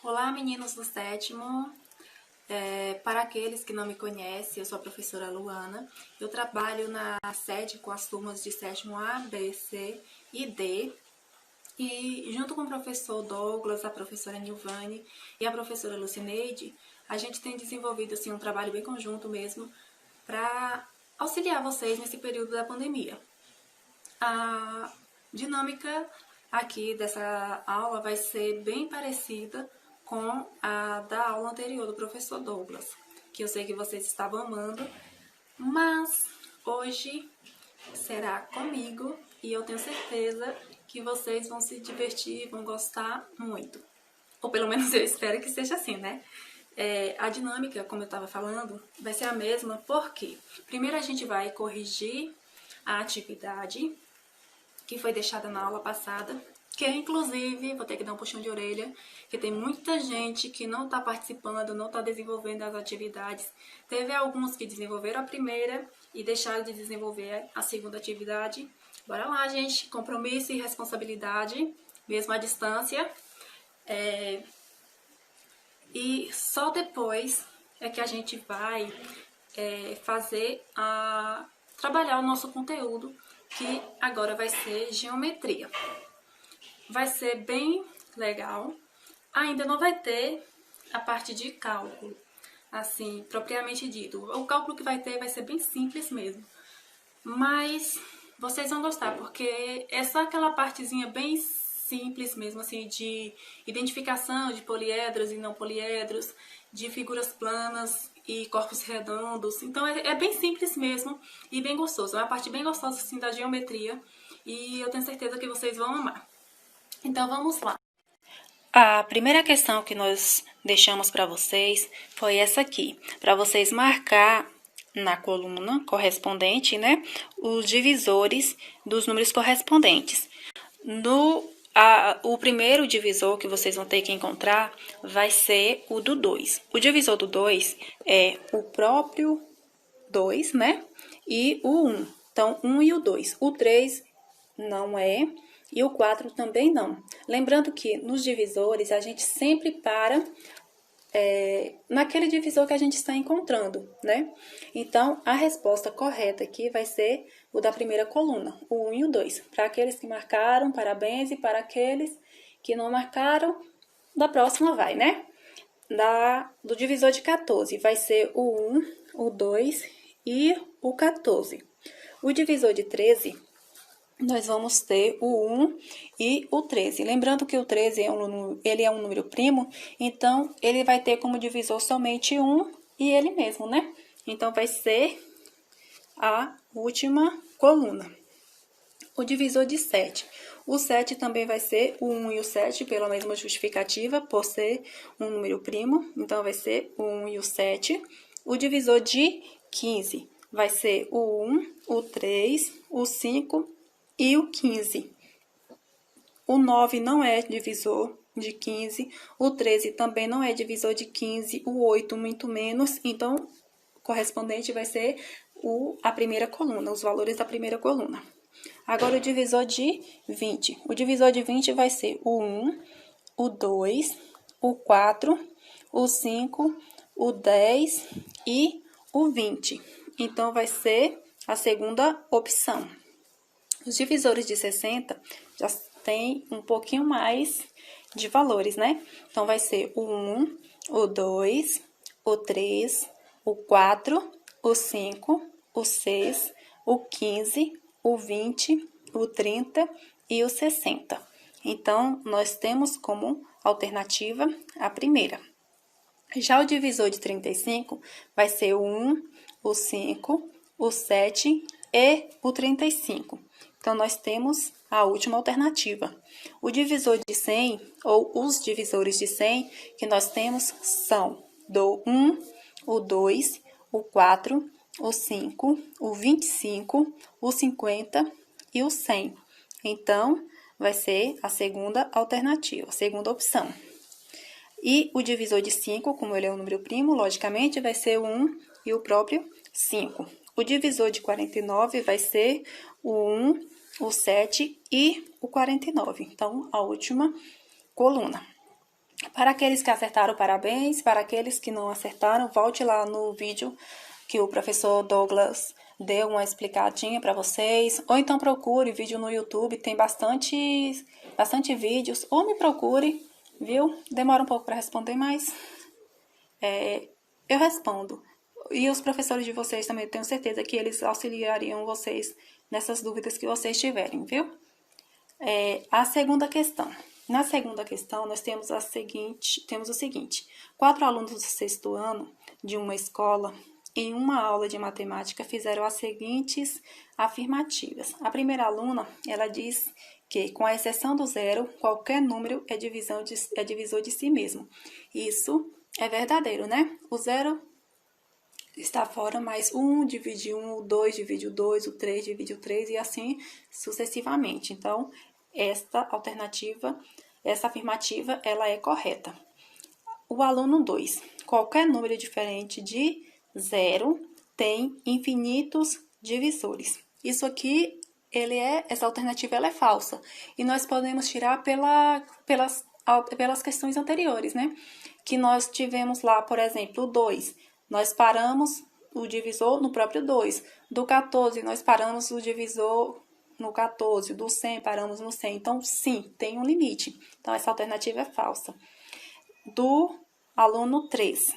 Olá, meninos do sétimo. Para aqueles que não me conhecem, eu sou a professora Luana. Eu trabalho na sede com as turmas de sétimo A, B, C e D. E junto com o professor Douglas, a professora Nilvane e a professora Lucineide, a gente tem desenvolvido assim, um trabalho bem conjunto mesmo para auxiliar vocês nesse período da pandemia. A dinâmica aqui dessa aula vai ser bem parecida com a da aula anterior do professor Douglas, que eu sei que vocês estavam amando, mas hoje será comigo e eu tenho certeza que vocês vão se divertir, vão gostar muito. Ou pelo menos eu espero que seja assim, né? A dinâmica, como eu estava falando, vai ser a mesma, porque primeiro a gente vai corrigir a atividade que foi deixada na aula passada, que inclusive, vou ter que dar um puxão de orelha, que tem muita gente que não está participando, não está desenvolvendo as atividades. Teve alguns que desenvolveram a primeira e deixaram de desenvolver a segunda atividade. Bora lá, gente, compromisso e responsabilidade, mesmo à distância. E só depois é que a gente vai trabalhar o nosso conteúdo, que agora vai ser geometria. Vai ser bem legal. Ainda não vai ter a parte de cálculo, assim, propriamente dito. O cálculo que vai ter vai ser bem simples mesmo. Mas vocês vão gostar, porque é só aquela partezinha bem simples mesmo, assim, de identificação de poliedros e não poliedros, de figuras planas e corpos redondos. Então é bem simples mesmo e bem gostoso. É uma parte bem gostosa, assim, da geometria e eu tenho certeza que vocês vão amar. Então vamos lá. A primeira questão que nós deixamos para vocês foi essa aqui, para vocês marcar na coluna correspondente, né, os divisores dos números correspondentes. O primeiro divisor que vocês vão ter que encontrar vai ser o do 2. O divisor do 2 é o próprio 2, né, e o 1. Então, 1 e o 2. O 3 não é, e o 4 também não. Lembrando que nos divisores a gente sempre para naquele divisor que a gente está encontrando, né? Então, a resposta correta aqui vai ser o da primeira coluna, o 1 e o 2. Para aqueles que marcaram, parabéns, e para aqueles que não marcaram, da próxima vai, né? Do divisor de 14 vai ser o 1, o 2 e o 14. O divisor de 13, nós vamos ter o 1 e o 13. Lembrando que o 13 ele é um número primo, então ele vai ter como divisor somente 1 e ele mesmo, né? Então, vai ser a última coluna. O divisor de 7. O 7 também vai ser o 1 e o 7, pela mesma justificativa, por ser um número primo. Então, vai ser o 1 e o 7. O divisor de 15 vai ser o 1, o 3, o 5 e o 15. O 9 não é divisor de 15. O 13 também não é divisor de 15. O 8, muito menos. Então, o correspondente vai ser a primeira coluna, os valores da primeira coluna. Agora, o divisor de 20. O divisor de 20 vai ser o 1, o 2, o 4, o 5, o 10 e o 20. Então, vai ser a segunda opção. Os divisores de 60 já tem um pouquinho mais de valores, né? Então, vai ser o 1, o 2, o 3, o 4, o 5, o 6, o 15, o 20, o 30 e o 60. Então, nós temos como alternativa a primeira. Já o divisor de 35 vai ser o 1, o 5, o 7 e o 35. Então, nós temos a última alternativa. O divisor de 100, ou os divisores de 100 que nós temos são do 1, o 2, o 4, o 5, o 25, o 50 e o 100. Então, vai ser a segunda alternativa, a segunda opção. E o divisor de 5, como ele é um número primo, logicamente, vai ser o 1 e o próprio 5. O divisor de 49 vai ser o 1, o 7 e o 49. Então, a última coluna. Para aqueles que acertaram, parabéns. Para aqueles que não acertaram, volte lá no vídeo que o professor Douglas deu uma explicadinha para vocês. Ou então procure vídeo no YouTube, tem bastante vídeos. Ou me procure, viu? Demora um pouco para responder, mas eu respondo. E os professores de vocês também, eu tenho certeza que eles auxiliariam vocês nessas dúvidas que vocês tiverem, viu? A segunda questão. Na segunda questão, nós temos o seguinte: 4 alunos do 6º ano de uma escola, em uma aula de matemática, fizeram as seguintes afirmativas. A primeira aluna, ela diz que, com a exceção do zero, qualquer número é divisor de si mesmo. Isso é verdadeiro, né? O zero está fora, mas o 1 divide 1, o 2 divide o 2, o 3 divide o 3 e assim sucessivamente. Então, essa afirmativa, ela é correta. O aluno 2. Qualquer número diferente de 0 tem infinitos divisores. Isso aqui, essa alternativa ela é falsa. E nós podemos tirar pelas questões anteriores, né? Que nós tivemos lá, por exemplo, o 2. Nós paramos o divisor no próprio 2. Do 14, nós paramos o divisor no 14. Do 100, paramos no 100. Então, sim, tem um limite. Então, essa alternativa é falsa. Do aluno 3.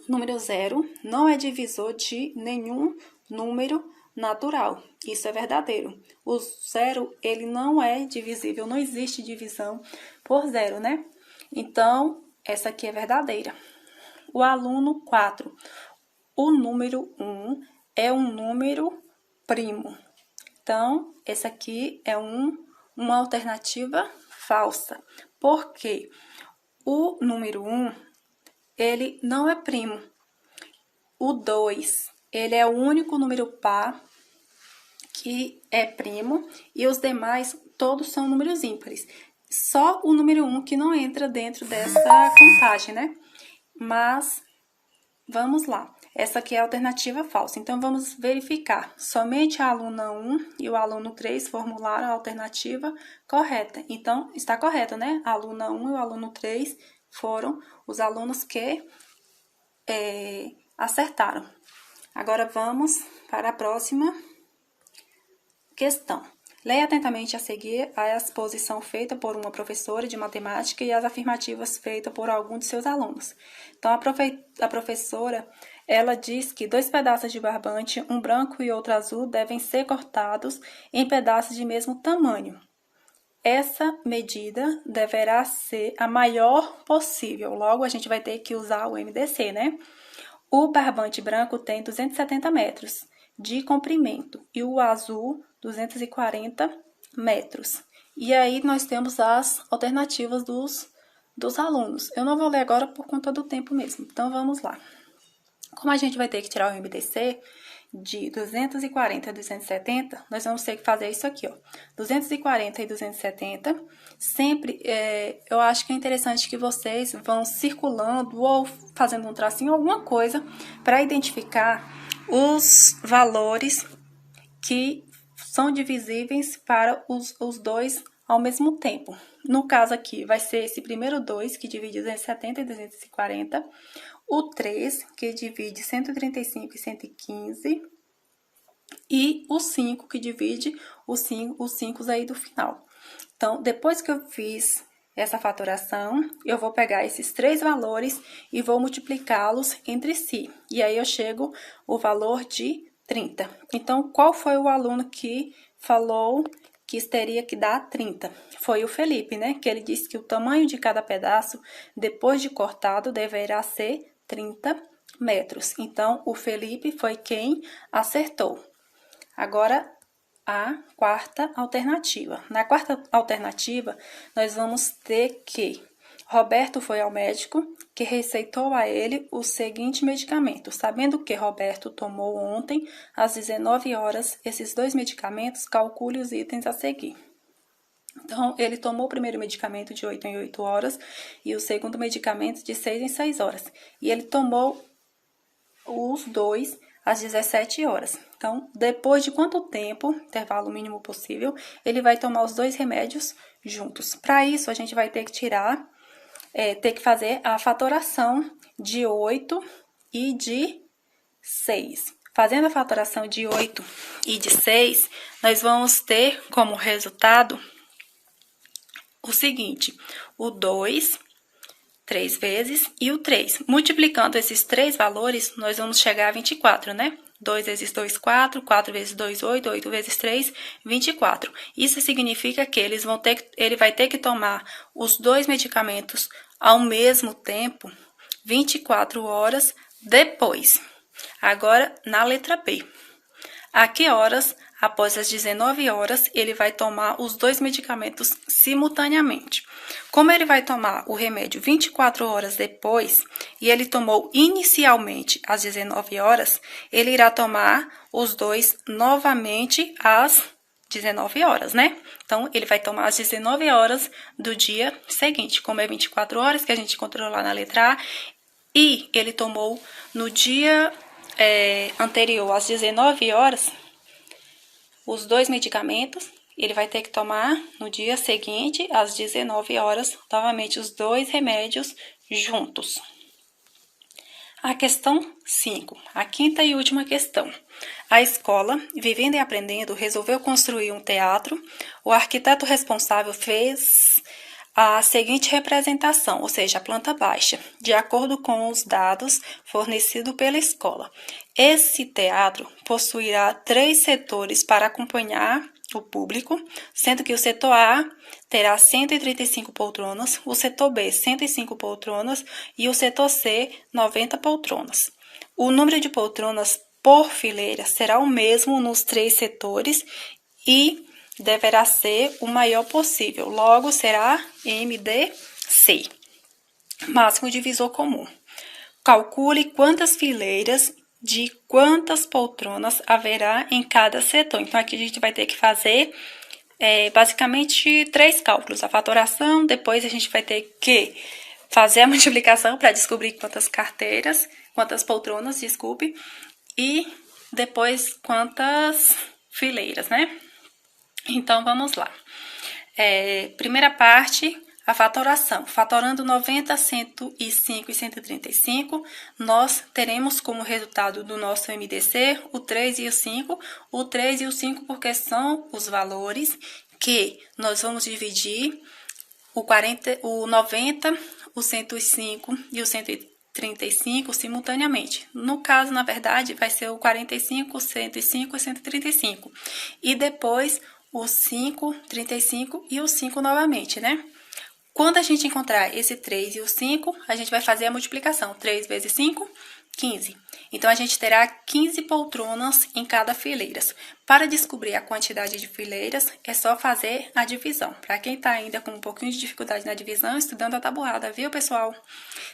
O número 0 não é divisor de nenhum número natural. Isso é verdadeiro. O 0, ele não é divisível. Não existe divisão por 0, né? Então, essa aqui é verdadeira. O aluno 4. O número 1 é um número primo. Então, essa aqui é uma alternativa falsa. Por quê? O número 1, ele não é primo. O 2, ele é o único número par que é primo e os demais todos são números ímpares. Só o número 1 que não entra dentro dessa contagem, né? Mas, vamos lá. Essa aqui é a alternativa falsa. Então, vamos verificar. Somente a aluna 1 e o aluno 3 formularam a alternativa correta. Então, está correta, né? A aluna 1 e o aluno 3 foram os alunos que acertaram. Agora, vamos para a próxima questão. Leia atentamente a seguir a exposição feita por uma professora de matemática e as afirmativas feitas por algum de seus alunos. Então, a professora, ela diz que 2 pedaços de barbante, um branco e outro azul, devem ser cortados em pedaços de mesmo tamanho. Essa medida deverá ser a maior possível. Logo, a gente vai ter que usar o MDC, né? O barbante branco tem 270 metros de comprimento e o azul 240 metros. E aí nós temos as alternativas dos alunos. Eu não vou ler agora por conta do tempo mesmo, então vamos lá. Como a gente vai ter que tirar o MDC de 240 a 270, nós vamos ter que fazer isso aqui, ó. 240 e 270, sempre, eu acho que é interessante que vocês vão circulando ou fazendo um tracinho, alguma coisa, para identificar os valores que são divisíveis para os dois ao mesmo tempo. No caso aqui, vai ser esse primeiro 2, que divide 270 e 240, o 3, que divide 135 e 115, e o 5, que divide os 5 aí do final. Então, depois que eu fiz essa fatoração, eu vou pegar esses 3 valores e vou multiplicá-los entre si. E aí, eu chego ao valor de 30. Então, qual foi o aluno que falou que teria que dar 30? Foi o Felipe, né? Que ele disse que o tamanho de cada pedaço, depois de cortado, deverá ser 30 metros. Então, o Felipe foi quem acertou. Agora, a quarta alternativa. Na quarta alternativa, nós vamos ter que Roberto foi ao médico, que receitou a ele o seguinte medicamento. Sabendo que Roberto tomou ontem, às 19 horas, esses 2 medicamentos, calcule os itens a seguir. Então, ele tomou o primeiro medicamento de 8 em 8 horas e o segundo medicamento de 6 em 6 horas. E ele tomou os 2 às 17 horas. Então, depois de quanto tempo, intervalo mínimo possível, ele vai tomar os 2 remédios juntos. Para isso, a gente vai ter que tirar ter que fazer a fatoração de 8 e de 6. Fazendo a fatoração de 8 e de 6, nós vamos ter como resultado o seguinte: o 2, 3 vezes, e o 3. Multiplicando esses três valores, nós vamos chegar a 24, né? 2 vezes 2, 4, 4 vezes 2, 8, 8 vezes 3, 24. Isso significa que ele vai ter que tomar os dois medicamentos ao mesmo tempo, 24 horas depois. Agora, na letra B. A que horas, após as 19 horas, ele vai tomar os dois medicamentos simultaneamente? Como ele vai tomar o remédio 24 horas depois, e ele tomou inicialmente às 19 horas, ele irá tomar os dois novamente às 19 horas, né? Então, ele vai tomar às 19 horas do dia seguinte. Como é 24 horas, que a gente encontrou lá na letra A, e ele tomou no dia anterior, às 19 horas, os dois medicamentos, ele vai ter que tomar no dia seguinte, às 19 horas, novamente os dois remédios juntos. A questão 5, a quinta e última questão. A escola, Vivendo e Aprendendo, resolveu construir um teatro. O arquiteto responsável fez a seguinte representação, ou seja, a planta baixa, de acordo com os dados fornecidos pela escola. Esse teatro possuirá 3 setores para acompanhar o público, sendo que o setor A terá 135 poltronas, o setor B 105 poltronas e o setor C 90 poltronas. O número de poltronas por fileira será o mesmo nos 3 setores e deverá ser o maior possível, logo será MDC. Máximo divisor comum. Calcule quantas fileiras de quantas poltronas haverá em cada setor. Então, aqui a gente vai ter que fazer basicamente 3 cálculos. A fatoração, depois a gente vai ter que fazer a multiplicação para descobrir quantas poltronas, desculpe, e depois quantas fileiras, né? Então, vamos lá. Primeira parte, a fatoração. Fatorando 90, 105 e 135, nós teremos como resultado do nosso MDC o 3 e o 5. O 3 e o 5 porque são os valores que nós vamos dividir o 90, o 105 e o 135 simultaneamente. No caso, na verdade, vai ser o 45, 105 e 135. E depois o 5, 35 e o 5 novamente, né? Quando a gente encontrar esse 3 e o 5, a gente vai fazer a multiplicação. 3 vezes 5, 15. Então, a gente terá 15 poltronas em cada fileira. Para descobrir a quantidade de fileiras, é só fazer a divisão. Para quem está ainda com um pouquinho de dificuldade na divisão, estudando a tabuada, viu, pessoal?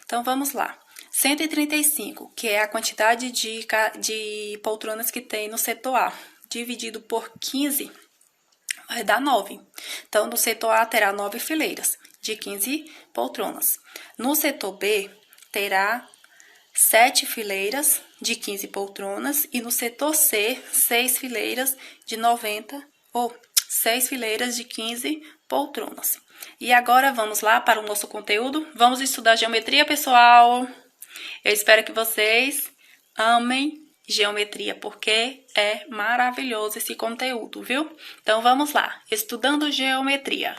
Então, vamos lá. 135, que é a quantidade de poltronas que tem no setor A, dividido por 15, vai dar 9. Então, no setor A terá 9 fileiras de 15 poltronas. No setor B, terá 7 fileiras de 15 poltronas. E no setor C, 6 fileiras de 6 fileiras de 15 poltronas. E agora, vamos lá para o nosso conteúdo. Vamos estudar geometria, pessoal. Eu espero que vocês amem geometria, porque é maravilhoso esse conteúdo, viu? Então, vamos lá. Estudando geometria.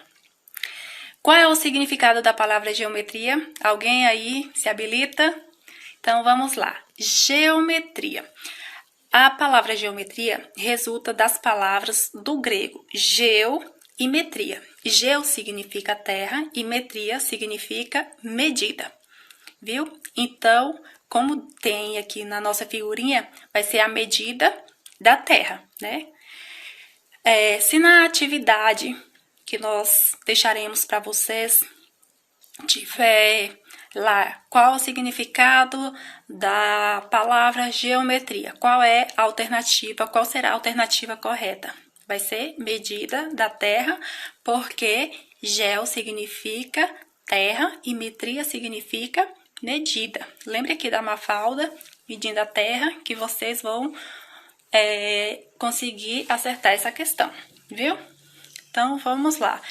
Qual é o significado da palavra geometria? Alguém aí se habilita? Então, vamos lá. Geometria. A palavra geometria resulta das palavras do grego geo e metria. Geo significa terra e metria significa medida. Viu? Então, como tem aqui na nossa figurinha, vai ser a medida da terra, né? Se na atividade que nós deixaremos para vocês tiver lá qual o significado da palavra geometria, qual é a alternativa, qual será a alternativa correta? Vai ser medida da terra, porque geo significa terra e metria significa medida. Lembre aqui da Mafalda, medindo a terra, que vocês vão conseguir acertar essa questão, viu? Então, vamos lá.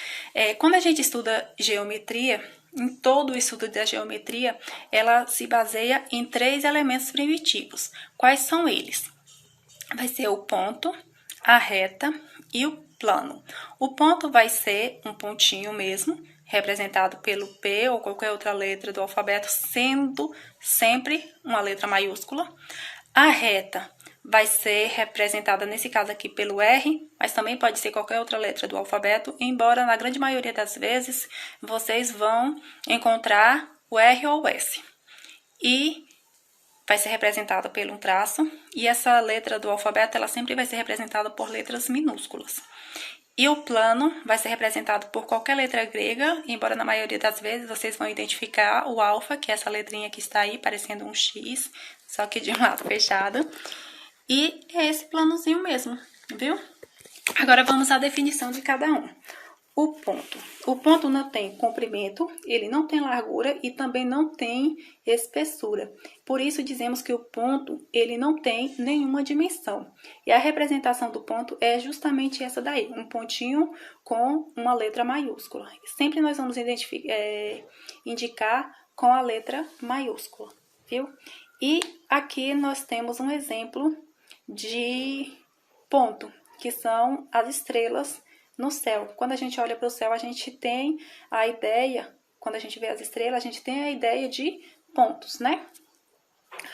Quando a gente estuda geometria, em todo o estudo da geometria, ela se baseia em 3 elementos primitivos. Quais são eles? Vai ser o ponto, a reta e o plano. O ponto vai ser um pontinho mesmo, representado pelo P ou qualquer outra letra do alfabeto, sendo sempre uma letra maiúscula. A reta vai ser representada, nesse caso aqui, pelo R, mas também pode ser qualquer outra letra do alfabeto, embora na grande maioria das vezes vocês vão encontrar o R ou o S. E vai ser representada por um traço, e essa letra do alfabeto ela sempre vai ser representada por letras minúsculas. E o plano vai ser representado por qualquer letra grega, embora na maioria das vezes vocês vão identificar o alfa, que é essa letrinha que está aí, parecendo um X, só que de um lado fechado. E é esse planozinho mesmo, viu? Agora vamos à definição de cada um. O ponto. O ponto não tem comprimento, ele não tem largura e também não tem espessura. Por isso dizemos que o ponto, ele não tem nenhuma dimensão. E a representação do ponto é justamente essa daí, um pontinho com uma letra maiúscula. Sempre nós vamos indicar com a letra maiúscula, viu? E aqui nós temos um exemplo de ponto, que são as estrelas no céu. Quando a gente olha para o céu, a gente tem a ideia, quando a gente vê as estrelas, a gente tem a ideia de pontos, né?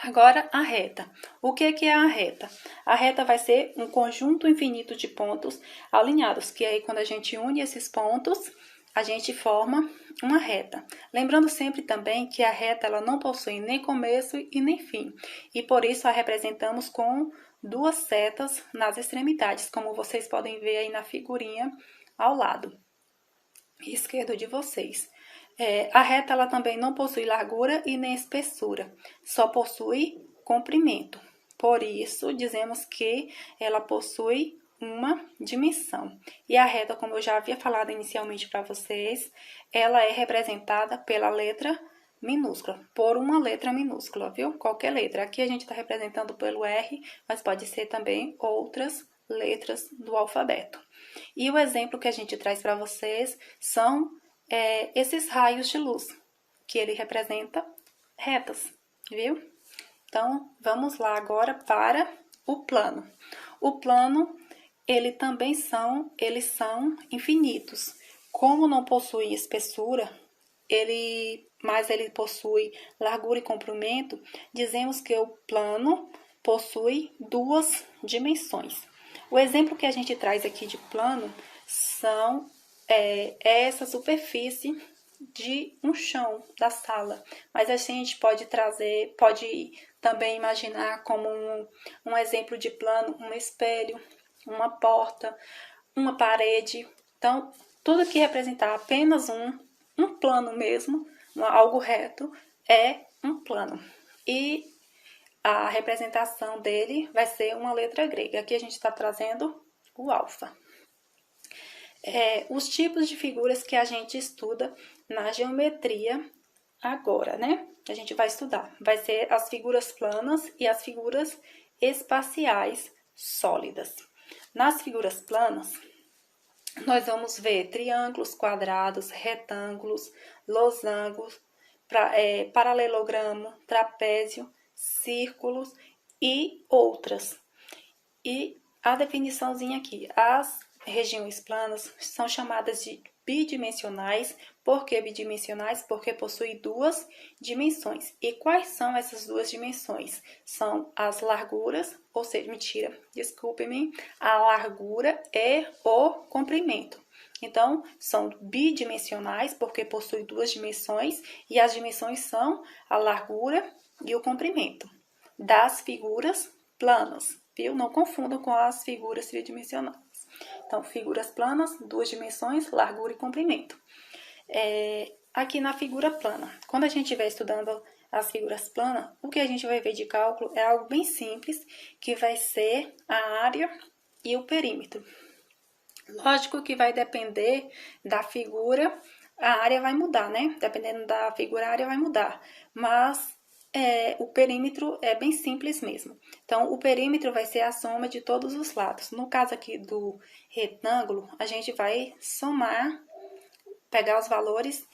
Agora, a reta. O que é a reta? A reta vai ser um conjunto infinito de pontos alinhados, que aí quando a gente une esses pontos, a gente forma uma reta. Lembrando sempre também que a reta ela não possui nem começo e nem fim. E por isso a representamos com 2 setas nas extremidades, como vocês podem ver aí na figurinha ao lado esquerdo de vocês. A reta ela também não possui largura e nem espessura, só possui comprimento. Por isso, dizemos que ela possui uma dimensão. E a reta, como eu já havia falado inicialmente para vocês, ela é representada pela letra minúscula, por uma letra minúscula, viu? Qualquer letra. Aqui a gente está representando pelo R, mas pode ser também outras letras do alfabeto. E o exemplo que a gente traz para vocês são esses raios de luz, que ele representa retas, viu? Então, vamos lá agora para o plano. O plano, eles são infinitos. Como não possui espessura, mas ele possui largura e comprimento, dizemos que o plano possui 2 dimensões. O exemplo que a gente traz aqui de plano é essa superfície de um chão da sala, mas a gente pode também imaginar como um exemplo de plano, um espelho, uma porta, uma parede. Então, tudo que representar apenas um plano mesmo, algo reto, é um plano. E a representação dele vai ser uma letra grega. Aqui a gente está trazendo o alfa. Os tipos de figuras que a gente estuda na geometria agora, né? A gente vai estudar. Vai ser as figuras planas e as figuras espaciais sólidas. Nas figuras planas, nós vamos ver triângulos, quadrados, retângulos, losangos, paralelogramo, trapézio, círculos e outras. E a definiçãozinha aqui, as regiões planas são chamadas de bidimensionais. Por que bidimensionais? Porque possuem 2 dimensões. E quais são essas 2 dimensões? São as larguras, ou seja, desculpe-me, a largura e o comprimento. Então, são bidimensionais porque possuem 2 dimensões e as dimensões são a largura e o comprimento das figuras planas, viu? Não confundam com as figuras tridimensionais. Então, figuras planas, 2 dimensões, largura e comprimento. Aqui na figura plana, quando a gente estiver estudando as figuras planas, o que a gente vai ver de cálculo é algo bem simples, que vai ser a área e o perímetro. Lógico que vai depender da figura, a área vai mudar, né? Dependendo da figura, a área vai mudar. Mas o perímetro é bem simples mesmo. Então, o perímetro vai ser a soma de todos os lados. No caso aqui do retângulo, a gente vai somar, pegar os valores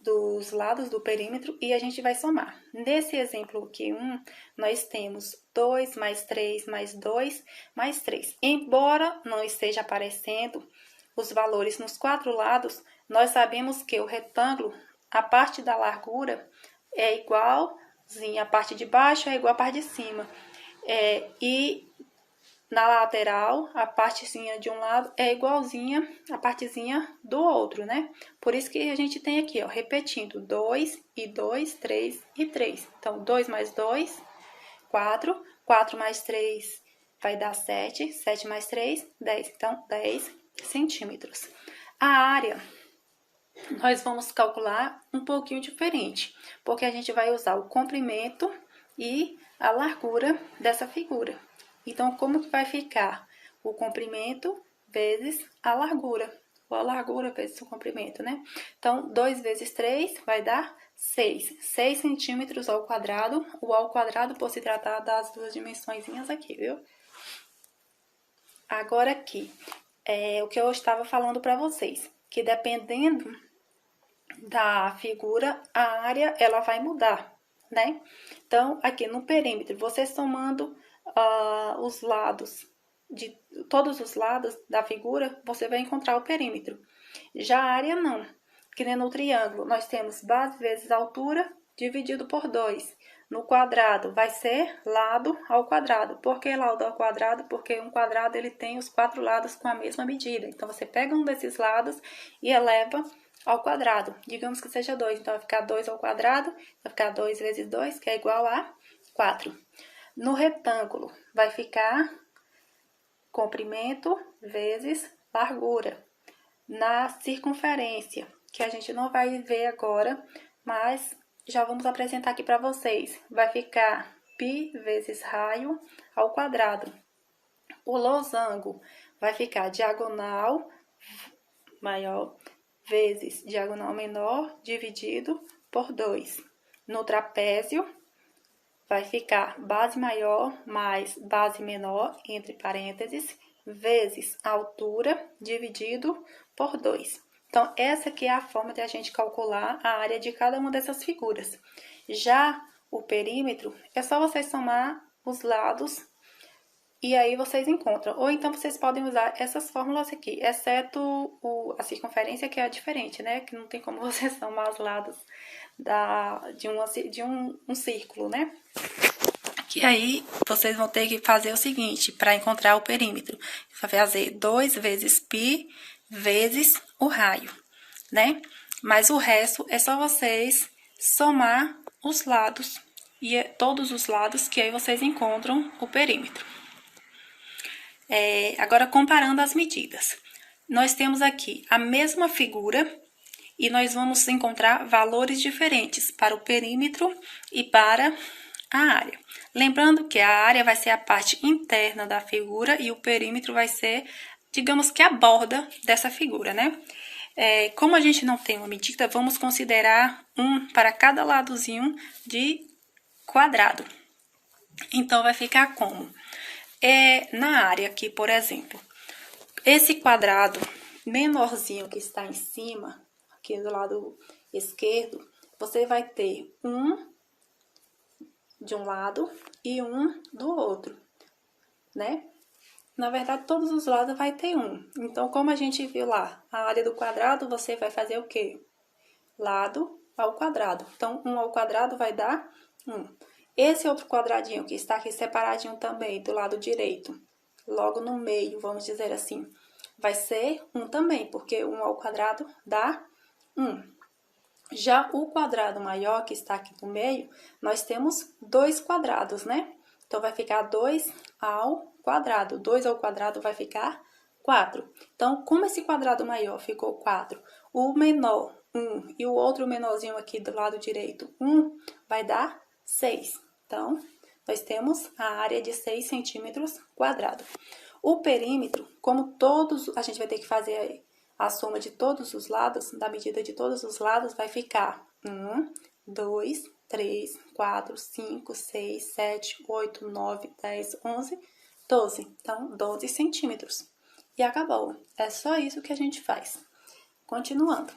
dos lados do perímetro e a gente vai somar. Nesse exemplo aqui, nós temos 2 mais 3 mais 2 mais 3. Embora não esteja aparecendo os valores nos 4 lados, nós sabemos que o retângulo, a parte da largura é igualzinha, a parte de baixo é igual à parte de cima. E na lateral, a partezinha de um lado é igualzinha à partezinha do outro, né? Por isso que a gente tem aqui, ó, repetindo, 2 e 2, 3 e 3. Então, 2 mais 2, 4. 4 mais 3 vai dar 7. 7 mais 3, 10. Então, 10 centímetros. A área, nós vamos calcular um pouquinho diferente, porque a gente vai usar o comprimento e a largura dessa figura. Então, como que vai ficar? O comprimento vezes a largura. Ou a largura vezes o comprimento, né? Então, 2 vezes 3 vai dar 6. 6 centímetros ao quadrado. O ao quadrado por se tratar das duas dimensõezinhas aqui, viu? Agora aqui, o que eu estava falando para vocês. Que dependendo da figura, a área ela vai mudar, né? Então, aqui no perímetro, você somando os lados, de todos os lados da figura, você vai encontrar o perímetro. Já a área não, que nem no triângulo, nós temos base vezes altura dividido por 2. No quadrado vai ser lado ao quadrado. Por que lado ao quadrado? Porque um quadrado ele tem os 4 lados com a mesma medida. Então, você pega um desses lados e eleva ao quadrado. Digamos que seja 2, então vai ficar 2 ao quadrado, vai ficar 2 vezes 2, que é igual a 4. No retângulo, vai ficar comprimento vezes largura. Na circunferência, que a gente não vai ver agora, mas já vamos apresentar aqui para vocês. Vai ficar π vezes raio ao quadrado. O losango vai ficar diagonal maior vezes diagonal menor dividido por 2. No trapézio, vai ficar base maior mais base menor, entre parênteses, vezes altura dividido por 2. Então, essa aqui é a forma de a gente calcular a área de cada uma dessas figuras. Já o perímetro, é só vocês somar os lados e aí vocês encontram. Ou então, vocês podem usar essas fórmulas aqui, exceto a circunferência, que é diferente, né? Que não tem como você somar os lados de um círculo, né? Que aí, vocês vão ter que fazer o seguinte, para encontrar o perímetro. Vai fazer 2 vezes π vezes o raio, né? Mas o resto é só vocês somar os lados, e todos os lados, que aí vocês encontram o perímetro. Agora, comparando as medidas. Nós temos aqui a mesma figura e nós vamos encontrar valores diferentes para o perímetro e para a área. Lembrando que a área vai ser a parte interna da figura e o perímetro vai ser, digamos que a borda dessa figura, né? Como a gente não tem uma medida, vamos considerar um para cada ladozinho de quadrado. Então, vai ficar como? Na área aqui, por exemplo, esse quadrado menorzinho que está em cima, aqui do lado esquerdo, você vai ter um de um lado e um do outro, né? Na verdade, todos os lados vai ter um. Então, como a gente viu lá, a área do quadrado, você vai fazer o quê? Lado ao quadrado. Então, 1 ao quadrado vai dar 1. Esse outro quadradinho que está aqui separadinho também, do lado direito, logo no meio, vamos dizer assim, vai ser 1 também, porque 1 ao quadrado dá 1. Já o quadrado maior, que está aqui no meio, nós temos 2 quadrados, né? Então, vai ficar 2 ao quadrado. 2 ao quadrado vai ficar 4. Então, como esse quadrado maior ficou 4, o menor, 1, e o outro menorzinho aqui do lado direito, 1, vai dar 6. Então, nós temos a área de 6 centímetros quadrados. O perímetro, como todos, a gente vai ter que fazer a soma de todos os lados, da medida de todos os lados, vai ficar 1 2, 3, 4, 5, 6, 7, 8, 9, 10, 11, 12. Então, 12 centímetros. E acabou. É só isso que a gente faz. Continuando.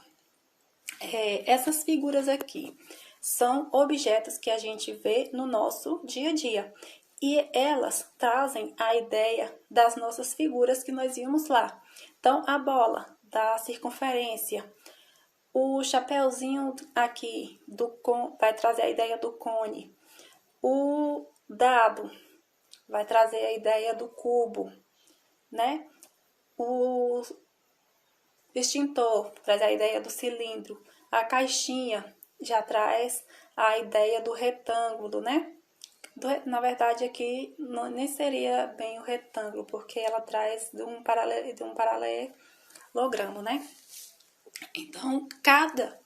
Essas figuras aqui são objetos que a gente vê no nosso dia a dia. E elas trazem a ideia das nossas figuras que nós vimos lá. Então, a bola da circunferência, o chapéuzinho aqui vai trazer a ideia do cone. O dado vai trazer a ideia do cubo, né? O extintor traz a ideia do cilindro. A caixinha já traz a ideia do retângulo, né? Na verdade, aqui nem seria bem o retângulo, porque ela traz de um paralelogramo, né? Então, cada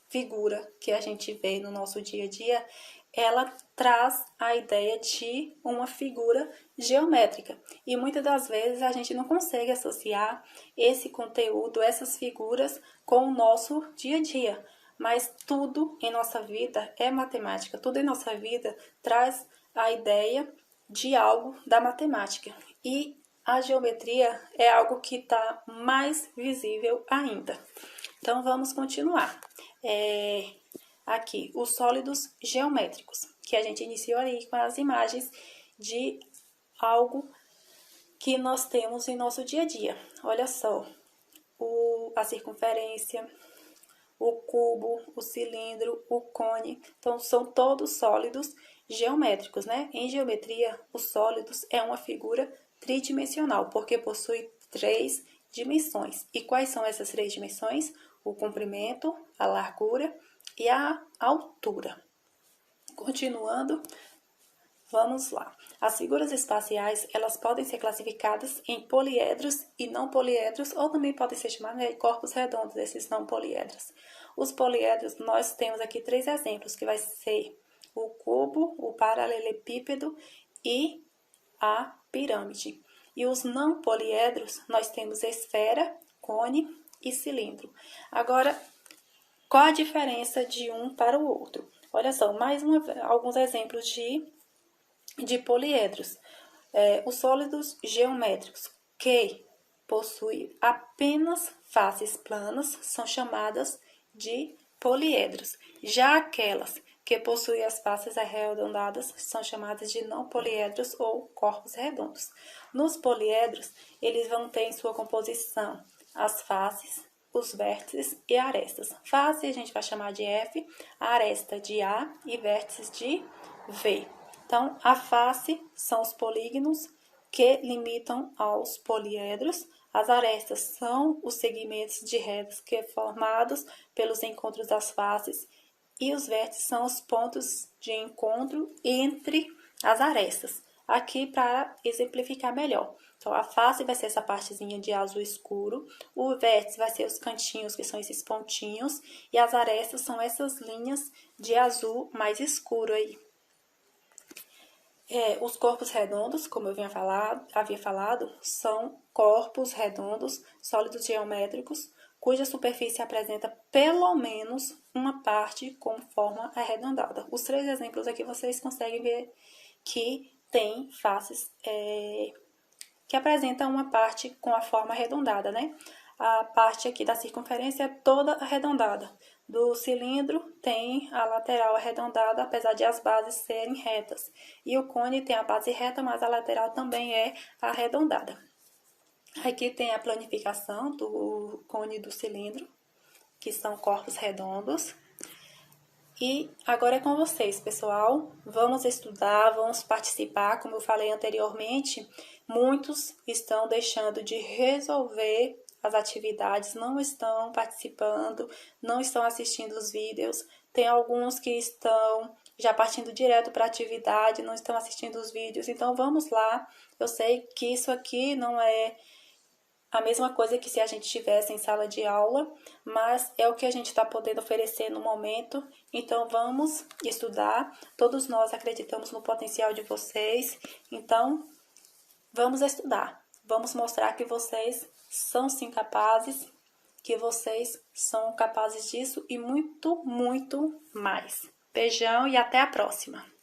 figura que a gente vê no nosso dia a dia, ela traz a ideia de uma figura geométrica. E muitas das vezes a gente não consegue associar esse conteúdo, essas figuras, com o nosso dia a dia. Mas tudo em nossa vida é matemática, tudo em nossa vida traz a ideia de algo da matemática. E a geometria é algo que está mais visível ainda. Então, vamos continuar. Aqui, os sólidos geométricos, que a gente iniciou aí com as imagens de algo que nós temos em nosso dia a dia. Olha só, a circunferência, o cubo, o cilindro, o cone. Então, são todos sólidos geométricos, né? Em geometria, os sólidos é uma figura tridimensional, porque possui 3 dimensões. E quais são essas 3 dimensões? O comprimento, a largura e a altura. Continuando, vamos lá. As figuras espaciais, elas podem ser classificadas em poliedros e não poliedros, ou também podem ser chamadas de corpos redondos, esses não poliedros. Os poliedros, nós temos aqui 3 exemplos, que vai ser o cubo, o paralelepípedo e a pirâmide. E os não poliedros, nós temos esfera, cone e cilindro. Agora, qual a diferença de um para o outro? Olha só, alguns exemplos de poliedros. Os sólidos geométricos que possuem apenas faces planas são chamadas de poliedros. Já aquelas que possuem as faces arredondadas são chamadas de não poliedros ou corpos redondos. Nos poliedros, eles vão ter em sua composição as faces, os vértices e arestas. Face a gente vai chamar de F, aresta de A e vértices de V. Então, a face são os polígonos que limitam aos poliedros. As arestas são os segmentos de retas que são formados pelos encontros das faces. E os vértices são os pontos de encontro entre as arestas. Aqui, para exemplificar melhor. Então, a face vai ser essa partezinha de azul escuro, o vértice vai ser os cantinhos, que são esses pontinhos, e as arestas são essas linhas de azul mais escuro aí. Os corpos redondos, como eu havia falado, são corpos redondos, sólidos geométricos, cuja superfície apresenta pelo menos uma parte com forma arredondada. Os 3 exemplos aqui vocês conseguem ver que tem faces que apresentam uma parte com a forma arredondada, né? A parte aqui da circunferência é toda arredondada. Do cilindro tem a lateral arredondada, apesar de as bases serem retas. E o cone tem a base reta, mas a lateral também é arredondada. Aqui tem a planificação do cone e do cilindro, que são corpos redondos. E agora é com vocês, pessoal. Vamos estudar, vamos participar. Como eu falei anteriormente, muitos estão deixando de resolver as atividades, não estão participando, não estão assistindo os vídeos. Tem alguns que estão já partindo direto para a atividade, não estão assistindo os vídeos. Então, vamos lá. Eu sei que isso aqui não é a mesma coisa que se a gente estivesse em sala de aula, mas é o que a gente está podendo oferecer no momento. Então, vamos estudar. Todos nós acreditamos no potencial de vocês. Então, vamos estudar. Vamos mostrar que vocês são sim capazes que vocês são capazes disso e muito, muito mais. Beijão e até a próxima!